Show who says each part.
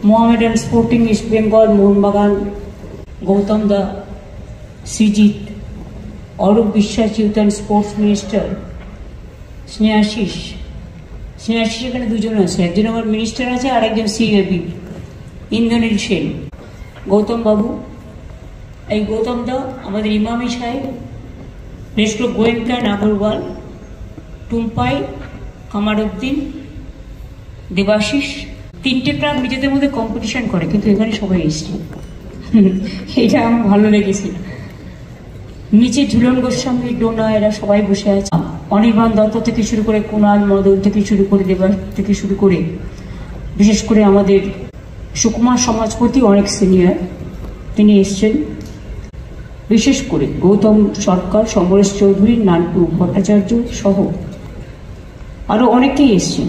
Speaker 1: মোহামেডান স্পোর্টিং ইস্ট বেঙ্গল, মোহনবাগান, গৌতম দা, Srijit, Arup Biswas youth and sports minister, Snehasish এখানে দুজন আছে, একজন আমার মিনিস্টার আছে আর একজন সিএবি, ইন্দ্রনীল সেন, গৌতম বাবু, এই গৌতম দা, আমাদের ইমামি সাহেব, রেস্ট্রো গোয়েঙ্কা নাগরওয়াল, টুম্পাই, কামারউদ্দিন, দেবাশিস। তিনটে ক্লাব নিজেদের মধ্যে কম্পিটিশন করে, কিন্তু এখানে সবাই এসছে, এটা আমার ভালো লেগেছে। নিচে ঝুলন গোস্বামী, ডোনা, এরা সবাই বসে আছে। অনির্বাণ দত্ত থেকে শুরু করে, কুণাল, মদন থেকে শুরু করে, দেবাস থেকে শুরু করে, বিশেষ করে আমাদের সুকুমার সমাজপতি অনেক সিনিয়র, তিনি এসছেন। বিশেষ করে গৌতম সরকার, সমরেশ চৌধুরী, নান্টু ভট্টাচার্য সহ আরো অনেকেই এসছেন।